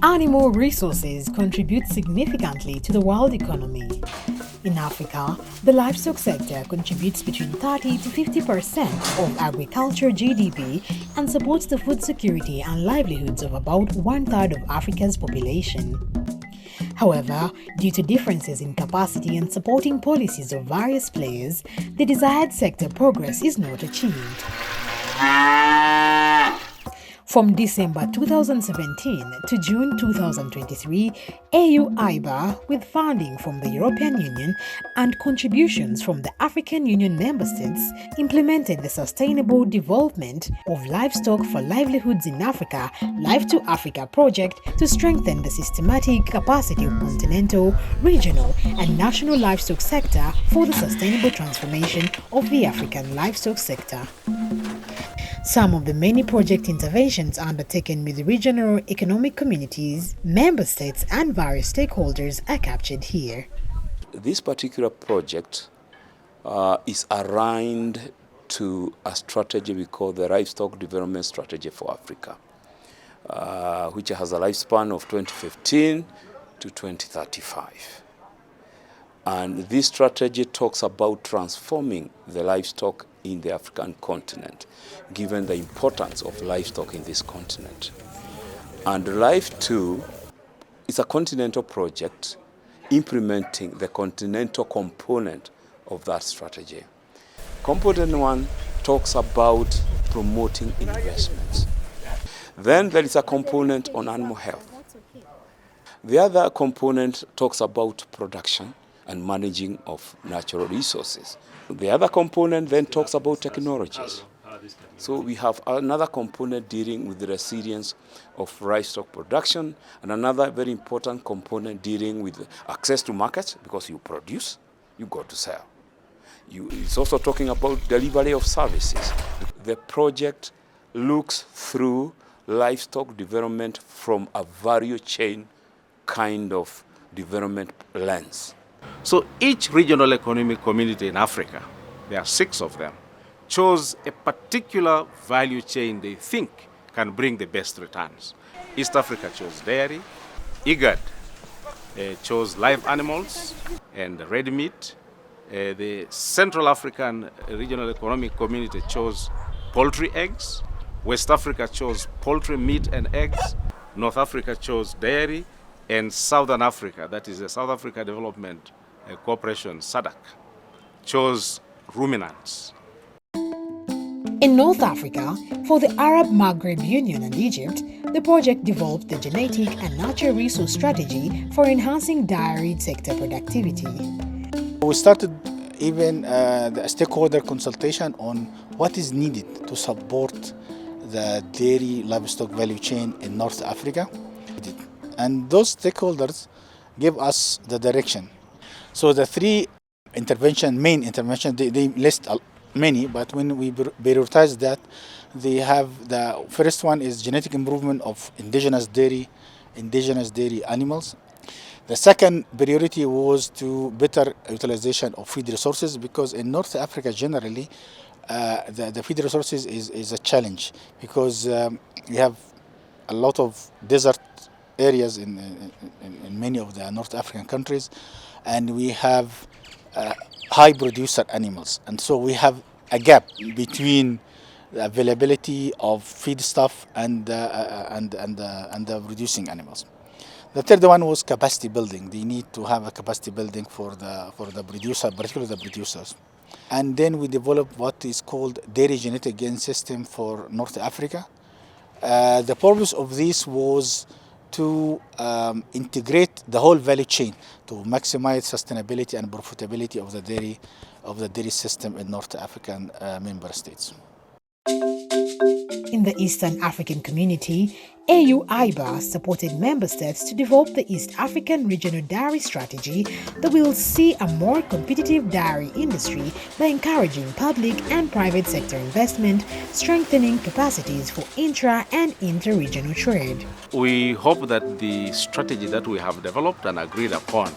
Animal resources contribute significantly to the world economy. In Africa, the livestock sector contributes between 30 to 50% of agriculture GDP and supports the food security and livelihoods of about one-third of Africa's population. However, due to differences in capacity and supporting policies of various players, the desired sector progress is not achieved. From December 2017 to June 2023, AU-IBA, with funding from the European Union and contributions from the African Union member states, implemented the Sustainable Development of Livestock for Livelihoods in Africa Live2Africa project to strengthen the systematic capacity of continental, regional, and national livestock sector for the sustainable transformation of the African livestock sector. Some of the many project interventions undertaken with the regional economic communities, member states, and various stakeholders are captured here. This particular project is aligned to a strategy we call the Livestock Development Strategy for Africa, which has a lifespan of 2015 to 2035. And this strategy talks about transforming the livestock in the African continent, given the importance of livestock in this continent. And Live2 is a continental project implementing the continental component of that strategy. Component 1 talks about promoting investments. Then there is a component on animal health. The other component talks about production and managing of natural resources. The other component then talks about technologies. So we have another component dealing with the resilience of livestock production, and another very important component dealing with access to markets, because you produce, you go to sell. It's also talking about delivery of services. The project looks through livestock development from a value chain kind of development lens. So each regional economic community in Africa, there are 6 of them, chose a particular value chain they think can bring the best returns. East Africa chose dairy, IGAD chose live animals and red meat. The Central African Regional Economic Community chose poultry eggs. West Africa chose poultry meat and eggs. North Africa chose dairy. And Southern Africa, that is the South Africa Development Corporation, SADC, chose ruminants. In North Africa, for the Arab Maghreb Union and Egypt, the project developed the genetic and natural resource strategy for enhancing dairy sector productivity. We started even the stakeholder consultation on what is needed to support the dairy livestock value chain in North Africa. And those stakeholders give us the direction. So the 3 main intervention, they list many, but when we prioritize that, they have the first one is genetic improvement of indigenous dairy animals. The second priority was to better utilization of feed resources, because in North Africa generally, the feed resources is a challenge, because we have a lot of desert areas in many of the North African countries, and we have high producer animals, and so we have a gap between the availability of feedstuff and the producing animals. The third one was capacity building. They need to have a capacity building for the producer, particularly the producers. And then we developed what is called dairy genetic gain system for North Africa. The purpose of this was to integrate the whole value chain to maximize sustainability and profitability of the dairy system in North African member states. In the Eastern African community, AU-IBA supported member states to develop the East African Regional Dairy Strategy that will see a more competitive dairy industry by encouraging public and private sector investment, strengthening capacities for intra- and inter-regional trade. We hope that the strategy that we have developed and agreed upon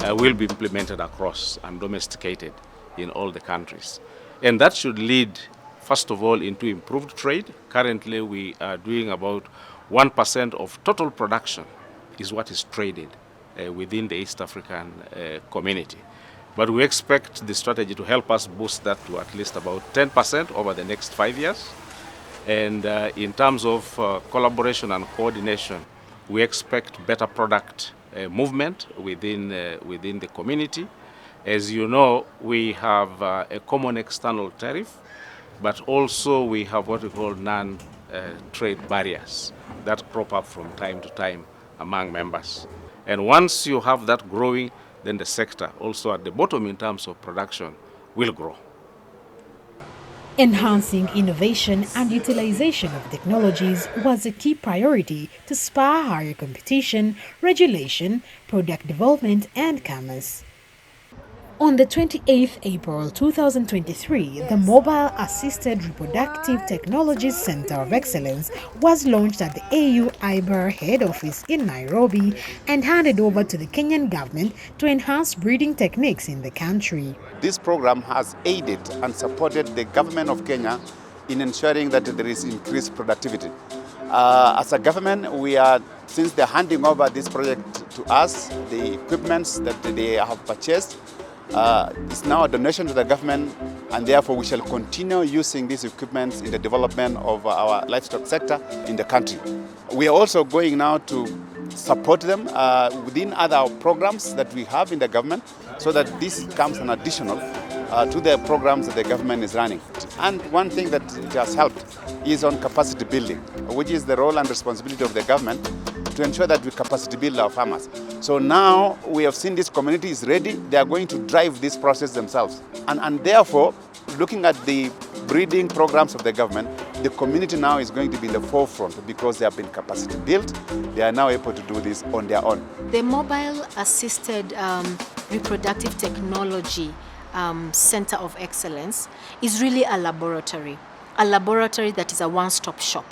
will be implemented across and domesticated in all the countries. And that should lead, first of all, into improved trade. Currently, we are doing about 1% of total production is what is traded within the East African community. But we expect the strategy to help us boost that to at least about 10% over the next 5 years. And in terms of collaboration and coordination, we expect better product movement within the community. As you know, we have a common external tariff, but also we have what we call non-trade barriers that crop up from time to time among members. And once you have that growing, then the sector also at the bottom in terms of production will grow. Enhancing innovation and utilization of technologies was a key priority to spur higher competition, regulation, product development and commerce. On the 28th April 2023, the Mobile Assisted Reproductive Technologies Center of Excellence was launched at the AU IBER head office in Nairobi and handed over to the Kenyan government to enhance breeding techniques in the country. This program has aided and supported the government of Kenya in ensuring that there is increased productivity. As a government, we are, since they're handing over this project to us, the equipments that they have purchased, it's now a donation to the government, and therefore we shall continue using these equipments in the development of our livestock sector in the country. We are also going now to support them within other programs that we have in the government, so that this comes an additional to the programs that the government is running. And one thing that it has helped is on capacity building, which is the role and responsibility of the government to ensure that we capacity build our farmers. So now we have seen this community is ready, they are going to drive this process themselves. And therefore, looking at the breeding programs of the government, the community now is going to be in the forefront because they have been capacity built, they are now able to do this on their own. The Mobile Assisted Reproductive Technology Center of Excellence is really a laboratory that is a one-stop shop,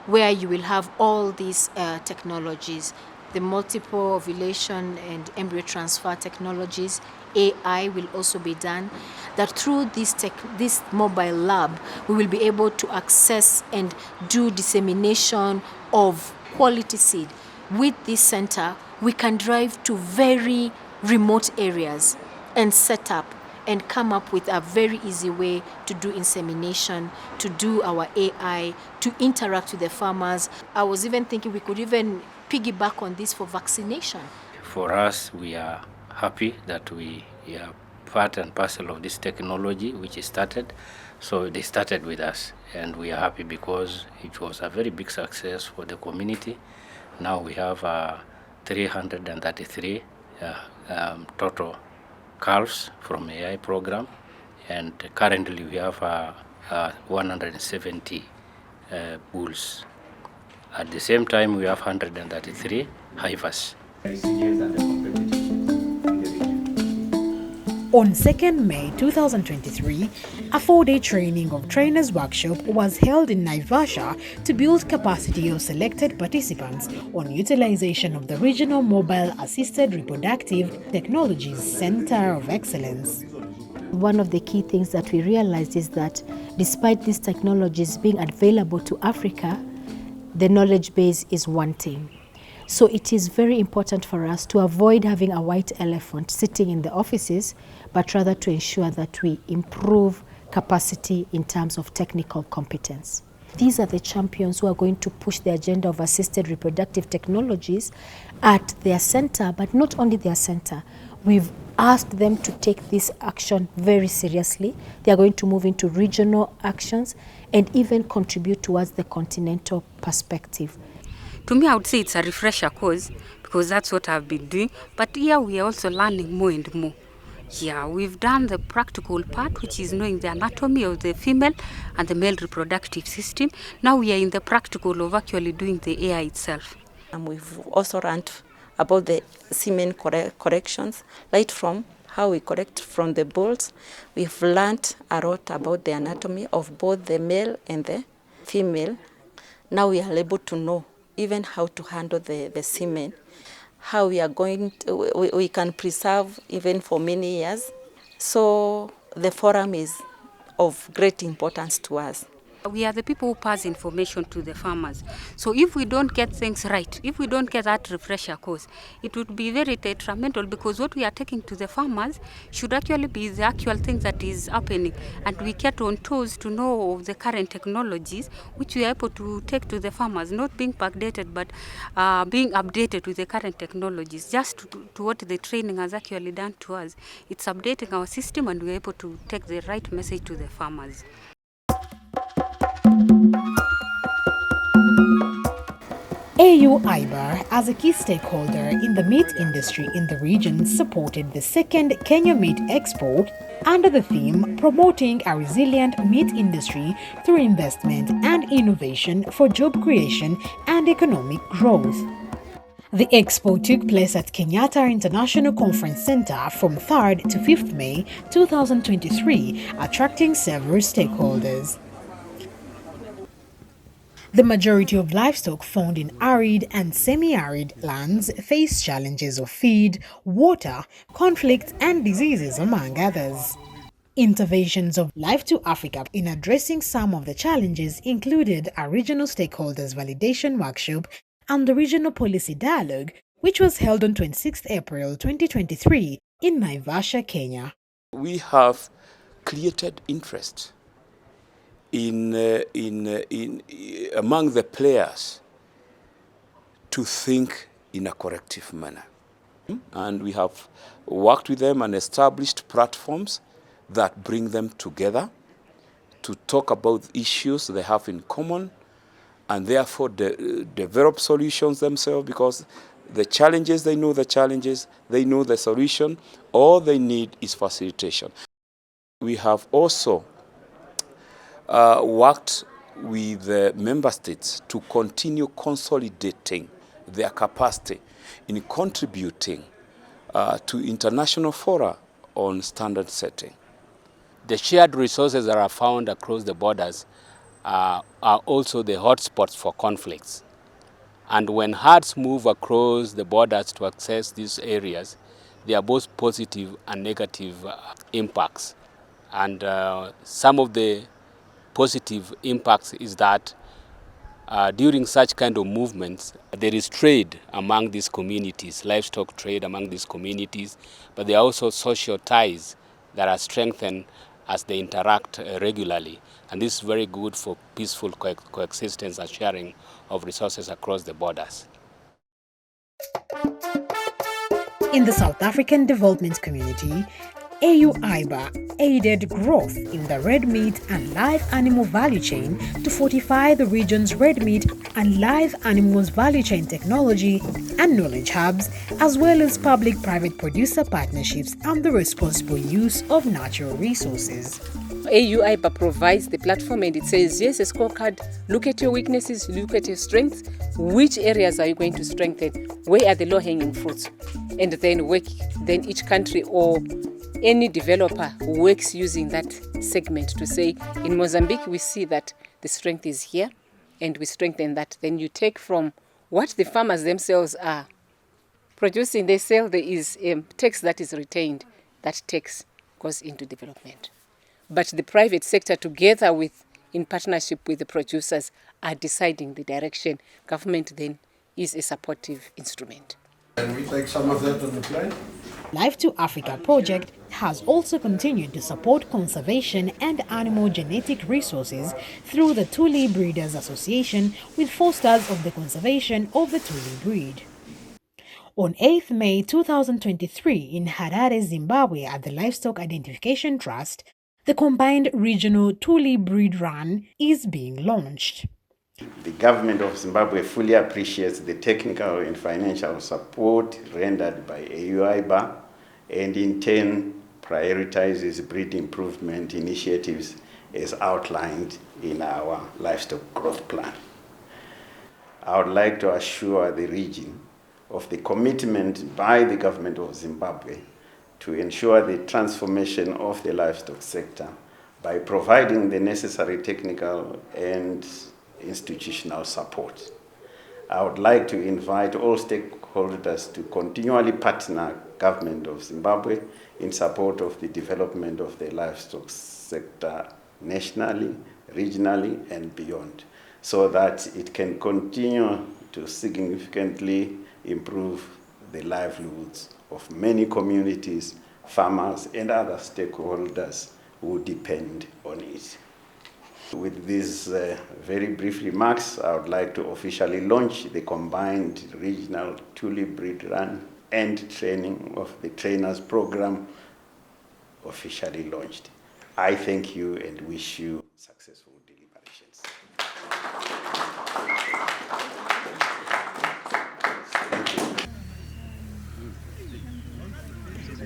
where you will have all these technologies, the multiple ovulation and embryo transfer technologies. AI will also be done, that through this mobile lab, we will be able to access and do dissemination of quality seed. With this center, we can drive to very remote areas and set up and come up with a very easy way to do insemination, to do our AI, to interact with the farmers. I was even thinking we could even piggyback on this for vaccination. For us, we are happy that we are part and parcel of this technology which is started. So they started with us, and we are happy because it was a very big success for the community. Now we have 333 total calves from AI program, and currently we have 170 bulls. At the same time, we have 133 heifers. On 2nd May 2023, a 4-day training of trainers workshop was held in Naivasha to build capacity of selected participants on utilization of the Regional Mobile Assisted Reproductive Technologies Center of Excellence. One of the key things that we realized is that despite these technologies being available to Africa, the knowledge base is wanting. So it is very important for us to avoid having a white elephant sitting in the offices, but rather to ensure that we improve capacity in terms of technical competence. These are the champions who are going to push the agenda of assisted reproductive technologies at their center, but not only their center. We've asked them to take this action very seriously. They are going to move into regional actions and even contribute towards the continental perspective. To me, I would say it's a refresher course because that's what I've been doing. But here we are also learning more and more. Yeah, we've done the practical part, which is knowing the anatomy of the female and the male reproductive system. Now we are in the practical of actually doing the AI itself. And we've also learned about the semen corrections, right from how we correct from the bulls. We've learned a lot about the anatomy of both the male and the female. Now we are able to know even how to handle the semen, how we are going to, we can preserve even for many years. So the forum is of great importance to us. We are the people who pass information to the farmers. So if we don't get things right, if we don't get that refresher course, it would be very detrimental, because what we are taking to the farmers should actually be the actual thing that is happening. And we get on toes to know of the current technologies which we are able to take to the farmers, not being backdated, but being updated with the current technologies, just to what the training has actually done to us. It's updating our system, and we're able to take the right message to the farmers. AU IBA, as a key stakeholder in the meat industry in the region, supported the second Kenya Meat Expo under the theme Promoting a Resilient Meat Industry Through Investment and Innovation for Job Creation and Economic Growth. The expo took place at Kenyatta International Conference Center from 3rd to 5th May 2023, attracting several stakeholders. The majority of livestock found in arid and semi-arid lands face challenges of feed, water, conflict, and diseases, among others. Interventions of Live2Africa in addressing some of the challenges included a regional stakeholders validation workshop and the regional policy dialogue, which was held on 26 April 2023 in Naivasha, Kenya. We have created interest in among the players to think in a corrective manner. And we have worked with them and established platforms that bring them together to talk about issues they have in common, and therefore develop solutions themselves, because the challenges, they know the challenges, they know the solution. All they need is facilitation. We have also worked with the member states to continue consolidating their capacity in contributing to international fora on standard setting. The shared resources that are found across the borders are also the hotspots for conflicts. And when herds move across the borders to access these areas, there are both positive and negative impacts. And some of the positive impacts is that during such kind of movements, there is trade among these communities, livestock trade among these communities, but there are also social ties that are strengthened as they interact regularly. And this is very good for peaceful coexistence and sharing of resources across the borders. In the South African development community, AU IBA aided growth in the red meat and live animal value chain to fortify the region's red meat and live animals value chain technology and knowledge hubs, as well as public-private producer partnerships and the responsible use of natural resources. AU IBA provides the platform, and it says, yes, a scorecard, look at your weaknesses, look at your strengths, which areas are you going to strengthen, where are the low-hanging fruits, and then each country or any developer works using that segment to say, in Mozambique, we see that the strength is here, and we strengthen that. Then you take from what the farmers themselves are producing, they sell, there is tax that is retained, that tax goes into development. But the private sector, together with, in partnership with the producers, are deciding the direction. Government then is a supportive instrument. Can we take some of that on the plane? Live2Africa project has also continued to support conservation and animal genetic resources through the Tuli Breeders Association, with fosters of the conservation of the Tuli breed. On 8th May 2023 in Harare, Zimbabwe, at the Livestock Identification Trust, the combined regional Tuli breed run is being launched. The government of Zimbabwe fully appreciates the technical and financial support rendered by AU IBA, and in turn prioritizes breed improvement initiatives as outlined in our livestock growth plan. I would like to assure the region of the commitment by the government of Zimbabwe to ensure the transformation of the livestock sector by providing the necessary technical and institutional support. I would like to invite all stakeholders to continually partner government of Zimbabwe in support of the development of the livestock sector nationally, regionally and beyond, so that it can continue to significantly improve the livelihoods of many communities, farmers, and other stakeholders who depend on it. With these very brief remarks, I would like to officially launch the combined regional tulip breed run and training of the trainers program, officially launched. I thank you and wish you successful deliberations.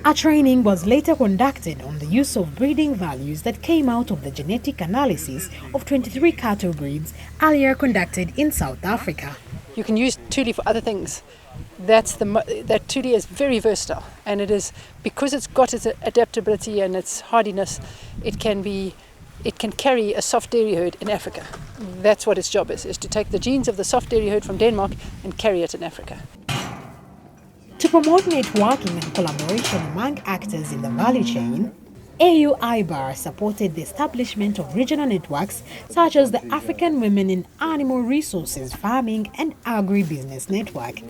A training was later conducted on the use of breeding values that came out of the genetic analysis of 23 cattle breeds earlier conducted in South Africa. You can use Tuli for other things. That Tuli is very versatile, and it is, because it's got its adaptability and its hardiness, it can carry a soft dairy herd in Africa. That's what its job is to take the genes of the soft dairy herd from Denmark and carry it in Africa. To promote networking and collaboration among actors in the value chain, AU IBAR supported the establishment of regional networks such as the African Women in Animal Resources Farming and Agribusiness Network.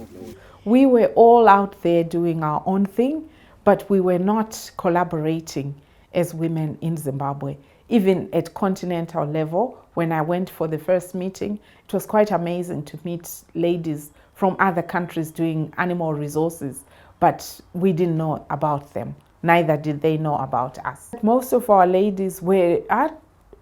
We were all out there doing our own thing, but we were not collaborating as women in Zimbabwe. Even at continental level, when I went for the first meeting, it was quite amazing to meet ladies from other countries doing animal resources, but we didn't know about them. Neither did they know about us. Most of our ladies were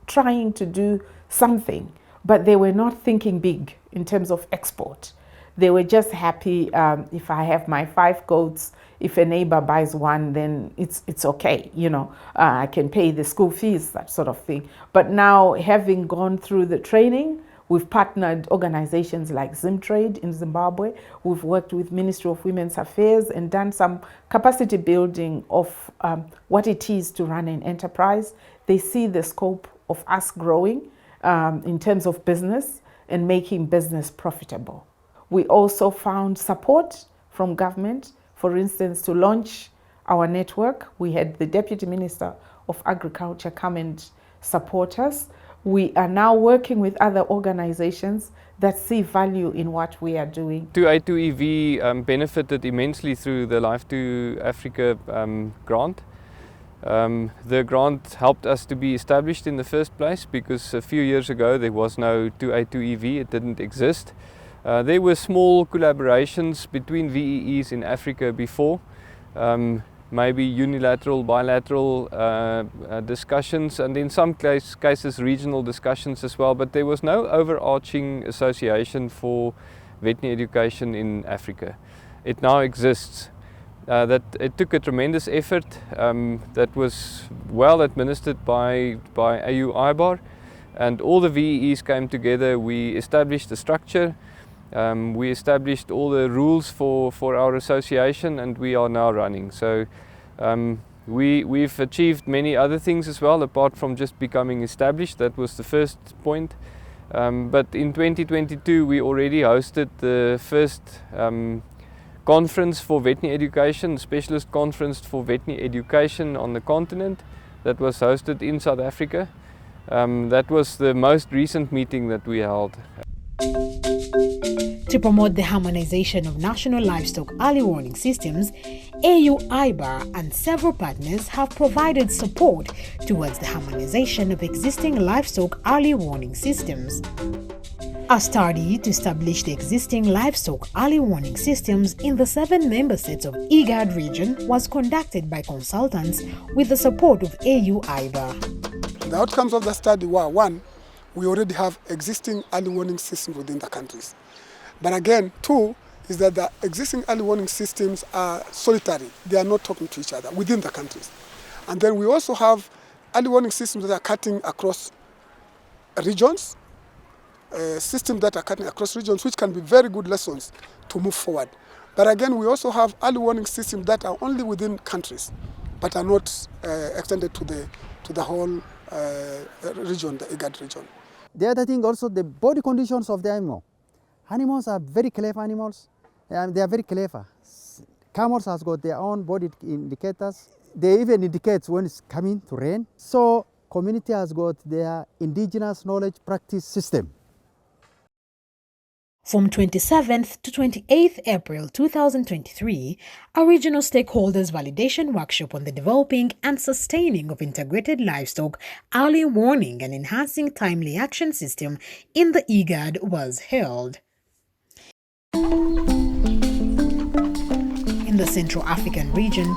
trying to do something, but they were not thinking big in terms of export. They were just happy if I have my 5 goats, if a neighbor buys one, then it's okay, you know, I can pay the school fees, that sort of thing. But now, having gone through the training, we've partnered organizations like Zimtrade in Zimbabwe. We've worked with Ministry of Women's Affairs and done some capacity building of what it is to run an enterprise. They see the scope of us growing in terms of business and making business profitable. We also found support from government, for instance, to launch our network. We had the Deputy Minister of Agriculture come and support us. We are now working with other organizations that see value in what we are doing. 2A2EV benefited immensely through the Live2Africa grant. The grant helped us to be established in the first place because a few years ago there was no 2A2EV, it didn't exist. There were small collaborations between VEEs in Africa before, maybe unilateral, bilateral discussions, and in some cases regional discussions as well, but there was no overarching association for veterinary education in Africa. It now exists. That it took a tremendous effort that was well administered by AU IBAR, and all the VEEs came together. We established a structure. We established all the rules for our association, and we are now running. So we've achieved many other things as well, apart from just becoming established. That was the first point. But in 2022 we already hosted the first conference for veterinary education, specialist conference for veterinary education on the continent. That was hosted in South Africa. That was the most recent meeting that we held. To promote the harmonization of national livestock early warning systems, AU IBAR and several partners have provided support towards the harmonization of existing livestock early warning systems. A study to establish the existing livestock early warning systems in the 7 member states of IGAD region was conducted by consultants with the support of AU IBAR. The outcomes of the study were, 1, we already have existing early warning systems within the countries. But again, 2, is that the existing early warning systems are solitary. They are not talking to each other within the countries. And then we also have early warning systems that are cutting across regions, systems that are cutting across regions, which can be very good lessons to move forward. But again, we also have early warning systems that are only within countries, but are not extended to the whole region, the IGAD region. The other thing also, the body conditions of the animal. Animals are very clever animals. They are very clever. Camels has got their own body indicators. They even indicate when it's coming to rain. So community has got their indigenous knowledge practice system. From 27th to 28th April 2023, a regional stakeholders validation workshop on the developing and sustaining of integrated livestock early warning and enhancing timely action system in the IGAD was held. In the Central African region,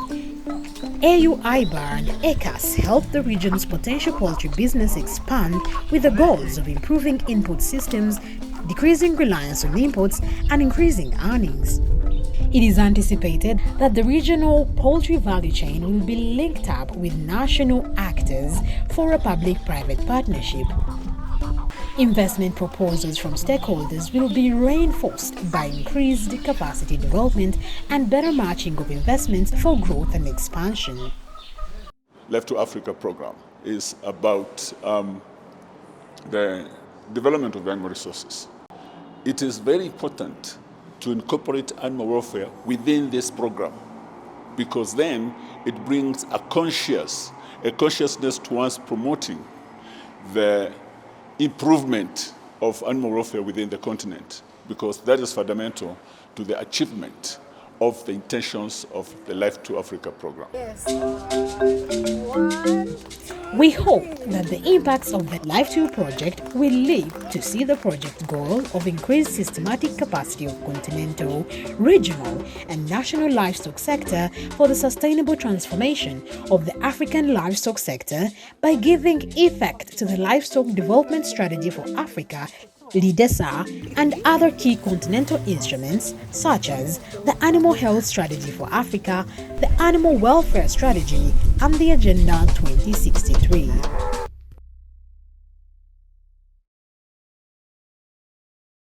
AU-IBAR and ECAS helped the region's potential poultry business expand with the goals of improving input systems, decreasing reliance on imports, and increasing earnings. It is anticipated that the regional poultry value chain will be linked up with national actors for a public-private partnership. Investment proposals from stakeholders will be reinforced by increased capacity development and better matching of investments for growth and expansion. Live2Africa program is about the development of animal resources. It is very important to incorporate animal welfare within this program, because then it brings a consciousness towards promoting the improvement of animal welfare within the continent, because that is fundamental to the achievement of the intentions of the Live2Africa program. Yes. We hope that the impacts of the Live2 project will lead to see the project goal of increased systematic capacity of continental, regional, and national livestock sector for the sustainable transformation of the African livestock sector by giving effect to the Livestock Development Strategy for Africa, LIDESA, and other key continental instruments such as the Animal Health Strategy for Africa, the Animal Welfare Strategy, and the Agenda 2063.